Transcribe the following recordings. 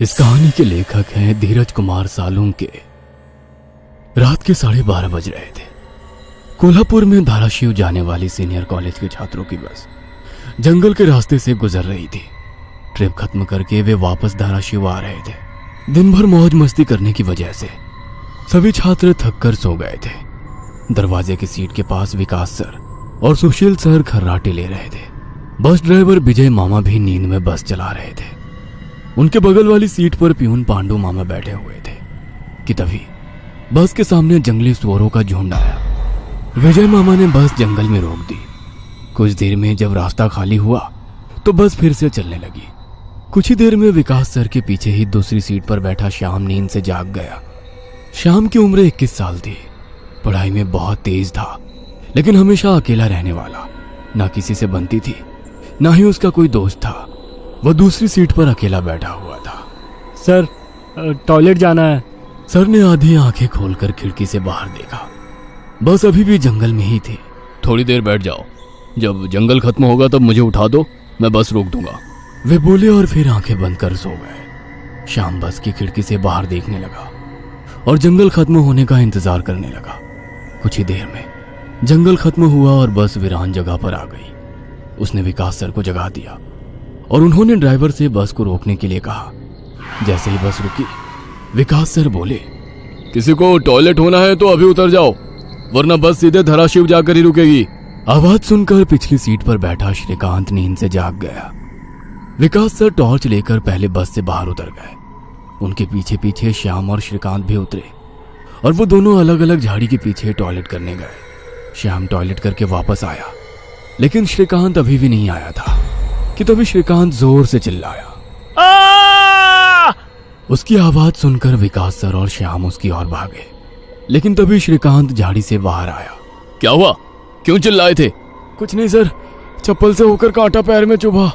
इस कहानी के लेखक हैं धीरज कुमार सालुंके। रात के 12:30 बज रहे थे। कोल्हापुर में धाराशिव जाने वाली सीनियर कॉलेज के छात्रों की बस जंगल के रास्ते से गुजर रही थी। ट्रिप खत्म करके वे वापस धाराशिव आ रहे थे। दिन भर मौज मस्ती करने की वजह से सभी छात्र थक कर सो गए थे। दरवाजे की सीट के पास विकास सर और सुशील सर खर्राटे ले रहे थे। बस ड्राइवर विजय मामा भी नींद में बस चला रहे थे। उनके बगल वाली सीट पर प्यून पांडु मामा बैठे हुए थे कि तभी बस के सामने जंगली सुअरों का झुंड आया। विजय मामा ने बस जंगल में रोक दी। कुछ देर में जब रास्ता खाली हुआ तो बस फिर से चलने लगी। कुछ ही देर में विकास सर के पीछे ही दूसरी सीट पर बैठा श्याम नींद से जाग गया। श्याम की उम्र 21 साल थी। पढ़ाई में बहुत तेज था, लेकिन हमेशा अकेला रहने वाला। ना किसी से बनती थी, ना ही उसका कोई दोस्त था। वह दूसरी सीट पर अकेला बैठा हुआ था। सर, टॉयलेट जाना है। सर ने आधी आंखें खोलकर खिड़की से बाहर देखा। बस अभी भी जंगल में ही थी। थोड़ी देर बैठ जाओ, जब जंगल खत्म होगा तब मुझे उठा दो, मैं बस रोक दूंगा। वे बोले और फिर आंखें बंद कर सो गए। शाम बस की खिड़की से बाहर देखने लगा और जंगल खत्म होने का इंतजार करने लगा। कुछ ही देर में जंगल खत्म हुआ और बस वीरान जगह पर आ गई। उसने विकास सर को जगा दिया और उन्होंने ड्राइवर से बस को रोकने के लिए कहा। जैसे ही बस रुकी, विकास सर बोले, किसी को टॉयलेट होना है तो अभी उतर जाओ, वरना बस सीधे धाराशिव जाकर ही रुकेगी। आवाज सुनकर पिछली सीट पर बैठा श्रीकांत नींद से जाग गया। विकास सर टॉर्च लेकर पहले बस से बाहर उतर गए। उनके पीछे पीछे श्याम और श्रीकांत भी उतरे और वो दोनों अलग अलग झाड़ी के पीछे टॉयलेट करने गए। श्याम टॉयलेट करके वापस आया, लेकिन श्रीकांत अभी भी नहीं आया था कि तभी श्रीकांत जोर से चिल्लाया। उसकी आवाज सुनकर विकास सर और श्याम उसकी ओर भागे, लेकिन तभी श्रीकांत झाड़ी से बाहर आया। क्या हुआ, क्यों चिल्लाए थे? कुछ नहीं सर, चप्पल से होकर कांटा पैर में चुभा।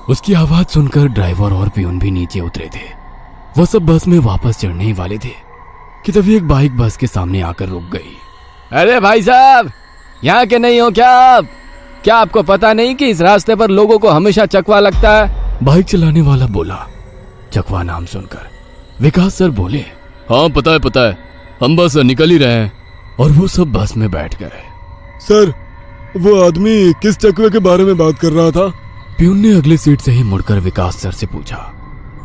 उसकी आवाज सुनकर ड्राइवर और प्यून भी नीचे उतरे थे। वो सब बस में वापस चढ़ने ही वाले थे कि तभी एक बाइक बस के सामने आकर रुक गई। अरे भाई साहब, यहाँ के नहीं हो क्या आप? क्या आपको पता नहीं कि इस रास्ते पर लोगों को हमेशा चकवा लगता है? बाइक चलाने वाला बोला। चकवा नाम सुनकर विकास सर बोले, हाँ पता है, हम बस निकल ही रहे हैं। और वो सब बस में बैठ गए। सर, वो आदमी किस चकवे के बारे में बात कर रहा था? प्यून ने अगली सीट से ही मुड़कर विकास सर से पूछा।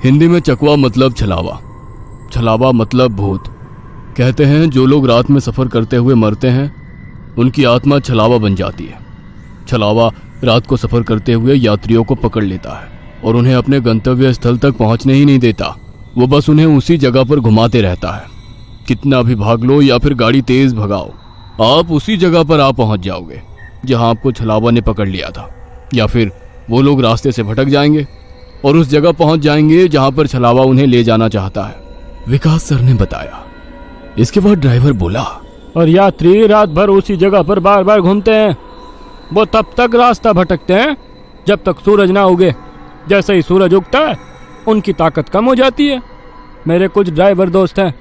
हिंदी में चकवा मतलब छलावा, छलावा मतलब भूत। कहते हैं जो लोग रात में सफर करते हुए मरते हैं उनकी आत्मा छलावा बन जाती है। छलावा रात को सफर करते हुए यात्रियों को पकड़ लेता है और उन्हें अपने गंतव्य स्थल तक पहुंचने ही नहीं देता। वो बस उन्हें उसी जगह पर घुमाते रहता है। कितना भी भाग लो या फिर गाड़ी तेज भगाओ, आप उसी जगह पर आ पहुंच जाओगे जहां आपको छलावा ने पकड़ लिया था। या फिर वो लोग रास्ते से भटक जाएंगे और उस जगह पहुंच जाएंगे जहां पर छलावा उन्हें ले जाना चाहता है, विकास सर ने बताया। इसके बाद ड्राइवर बोला, और यात्री रात भर उसी जगह पर बार बार घूमते हैं। वो तब तक रास्ता भटकते हैं जब तक सूरज ना उगे। जैसे ही सूरज उगता है उनकी ताकत कम हो जाती है। मेरे कुछ ड्राइवर दोस्त हैं,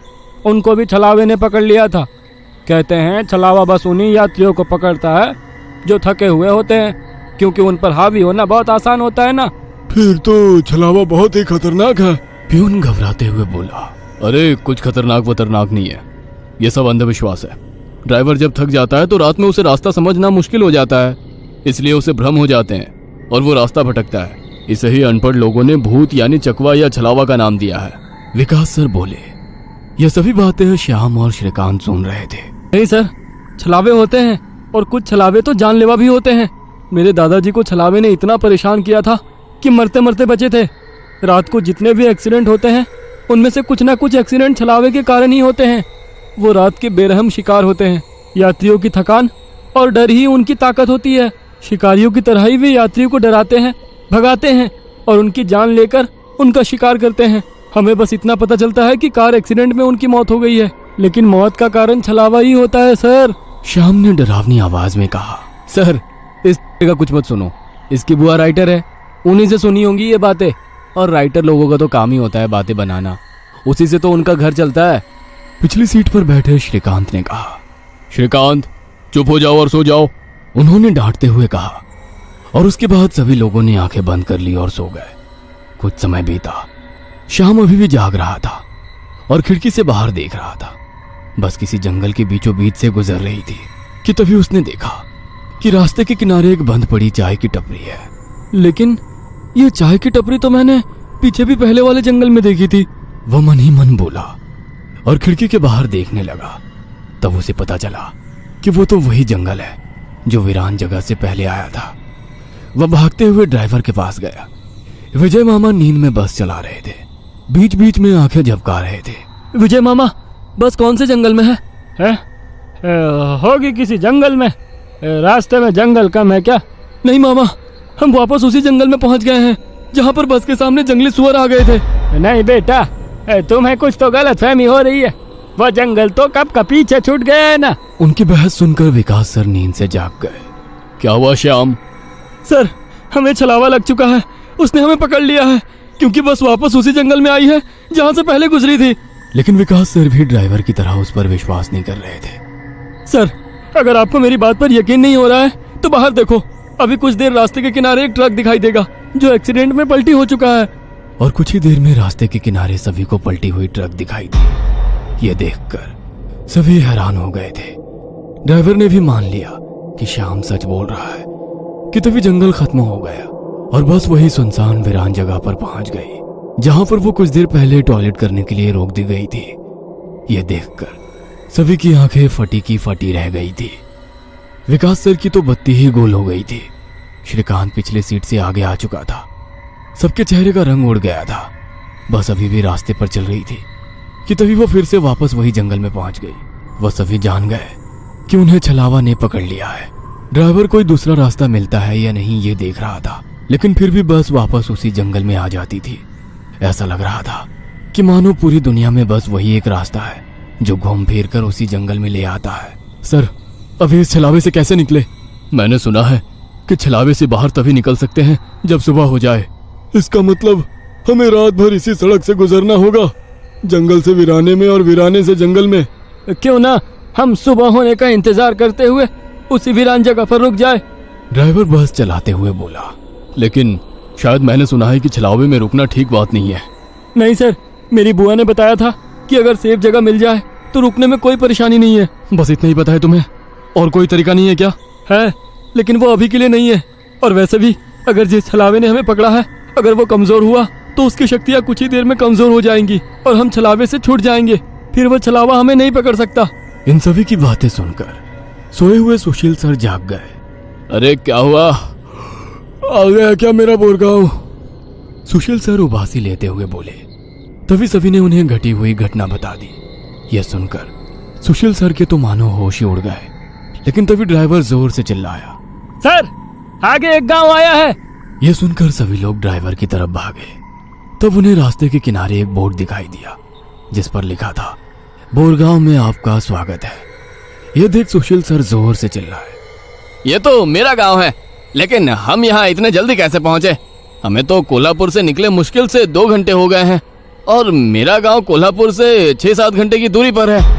उनको भी छलावे ने पकड़ लिया था। कहते हैं छलावा बस उन्हीं यात्रियों को पकड़ता है जो थके हुए होते हैं, क्योंकि उन पर हावी होना बहुत आसान होता है ना। फिर तो छलावा बहुत ही खतरनाक है। प्यून घबराते हुए बोला, अरे कुछ खतरनाक नहीं है, ये सब अंधविश्वास है। ड्राइवर जब थक जाता है तो रात में उसे रास्ता समझना मुश्किल हो जाता है, इसलिए उसे भ्रम हो जाते हैं और वो रास्ता भटकता है। इसे ही अनपढ़ लोगों ने भूत यानी चकवा या छलावा का नाम दिया है, विकास सर बोले। यह सभी बातें श्याम और श्रीकांत सुन रहे थे। नहीं सर, छलावे होते हैं और कुछ छलावे तो जानलेवा भी होते हैं। मेरे दादाजी को छलावे ने इतना परेशान किया था कि मरते मरते बचे थे। रात को जितने भी एक्सीडेंट होते हैं उनमें से कुछ ना कुछ एक्सीडेंट छलावे के कारण ही होते हैं। वो रात के बेरहम शिकार होते हैं। यात्रियों की थकान और डर ही उनकी ताकत होती है। शिकारियों की तरह ही वे यात्रियों को डराते हैं, भगाते हैं और उनकी जान लेकर उनका शिकार करते हैं। हमें बस इतना पता चलता है कि कार एक्सीडेंट में उनकी मौत हो गई है, लेकिन मौत का कारण छलावा ही होता है सर। श्याम ने डरावनी आवाज में कहा। सर, इस का कुछ मत सुनो, इसकी बुआ राइटर है, उन्हीं से सुनी होंगी ये बातें। और राइटर लोगों का तो काम ही होता है बातें बनाना, उसी से तो उनका घर चलता है। पिछली सीट पर बैठे श्रीकांत ने कहा। श्रीकांत, चुप हो जाओ और सो जाओ, उन्होंने डांटते हुए कहा। और उसके बाद सभी लोगों ने आंखें बंद कर ली और सो गए। कुछ समय बीता श्याम अभी भी जाग रहा था और खिड़की से बाहर देख रहा था। बस किसी जंगल के बीचों बीच से गुजर रही थी कि तभी उसने देखा कि रास्ते के किनारे एक बंद पड़ी चाय की टपरी है। लेकिन ये चाय की टपरी तो मैंने पीछे भी पहले वाले जंगल में देखी थी। वह मन ही मन बोला और खिड़की के बाहर देखने लगा। तब उसे पता चला कि वो तो वही जंगल है जो वीरान जगह से पहले आया था। वह भागते हुए ड्राइवर के पास गया। विजय मामा नींद में बस चला रहे थे, बीच बीच में आंखें झपका रहे थे। विजय मामा, बस कौन से जंगल में है? होगी किसी जंगल में। रास्ते में जंगल कम है क्या? नहीं मामा, हम वापस उसी जंगल में पहुंच गए हैं जहां पर बस के सामने जंगली सुअर आ गए थे। नहीं बेटा, तुम्हें कुछ तो गलतफहमी हो रही है। वो जंगल तो कब का पीछे छूट गया है ना। उनकी बहस सुनकर विकास सर नींद से जाग गए। क्या हुआ श्याम? सर, हमें छलावा लग चुका है। उसने हमें पकड़ लिया है क्योंकि बस वापस उसी जंगल में आई है जहां से पहले गुजरी थी। लेकिन विकास सर भी ड्राइवर की तरह उस पर विश्वास नहीं कर रहे थे। सर, अगर आपको मेरी बात पर यकीन नहीं हो रहा है तो बाहर देखो। अभी कुछ देर रास्ते के किनारे एक ट्रक दिखाई देगा जो एक्सीडेंट में पलटी हो चुका है। और कुछ ही देर में रास्ते के किनारे सभी को पलटी हुई ट्रक दिखाई दी। ये देखकर सभी हैरान हो गए थे। ड्राइवर ने भी मान लिया कि श्याम सच बोल रहा है कि तभी जंगल खत्म हो गया और बस वही सुनसान वीरान जगह पर पहुंच गई जहां पर वो कुछ देर पहले टॉयलेट करने के लिए रोक दी गई थी। ये देखकर सभी की आंखें फटी की फटी रह गई थी। विकास सर की तो बत्ती ही गोल हो गई थी। श्रीकांत पिछले सीट से आगे आ चुका था। सबके चेहरे का रंग उड़ गया था। बस अभी भी रास्ते पर चल रही थी कि तभी वो फिर से वापस वही जंगल में पहुंच गई। वह सभी जान गए कि उन्हें छलावा ने पकड़ लिया है। ड्राइवर कोई दूसरा रास्ता मिलता है या नहीं ये देख रहा था, लेकिन फिर भी बस वापस उसी जंगल में आ जाती थी। ऐसा लग रहा था कि मानो पूरी दुनिया में बस वही एक रास्ता है जो घूम फिर कर उसी जंगल में ले आता है। सर, अभी इस छलावे से कैसे निकले? मैंने सुना है कि छलावे से बाहर तभी निकल सकते हैं जब सुबह हो जाए। इसका मतलब हमें रात भर इसी सड़क से गुजरना होगा, जंगल से वीराने में और वीराने से जंगल में। क्यों ना हम सुबह होने का इंतजार करते हुए उसी वीरान जगह पर रुक जाए। ड्राइवर बस चलाते हुए बोला। लेकिन शायद मैंने सुना है कि छलावे में रुकना ठीक बात नहीं है। नहीं सर, मेरी बुआ ने बताया था कि अगर सेफ जगह मिल जाए तो रुकने में कोई परेशानी नहीं है। बस इतना ही पता है तुम्हें? और कोई तरीका नहीं है क्या? है, लेकिन वो अभी के लिए नहीं है। और वैसे भी अगर जिस छलावे ने हमें पकड़ा है, अगर वो कमजोर हुआ तो उसकी शक्तियाँ कुछ ही देर में कमजोर हो जाएंगी और हम छलावे से छूट जाएंगे। फिर वो छलावा हमें नहीं पकड़ सकता। इन सभी की बातें सुनकर सोए हुए सुशील सर जाग गए। अरे क्या हुआ? आ गया क्या मेरा बोरगांव? सुशील सर उबासी लेते हुए बोले। तभी सभी ने उन्हें घटी हुई घटना बता दी। यह सुनकर सुशील सर के तो मानो होश ही उड़ गए। लेकिन तभी ड्राइवर जोर से चिल्लाया, सर, आगे एक गांव आया है। यह सुनकर सभी लोग ड्राइवर की तरफ भागे। तब उन्हें रास्ते के किनारे एक बोर्ड दिखाई दिया जिस पर लिखा था, बोरगांव में आपका स्वागत है। यह देख सुशील सर जोर से चिल्लाए, ये तो मेरा गांव है, लेकिन हम यहाँ इतने जल्दी कैसे पहुंचे? हमें तो कोल्हापुर से निकले मुश्किल से 2 घंटे हो गए हैं और मेरा गांव कोल्हापुर से 6-7 घंटे की दूरी पर है।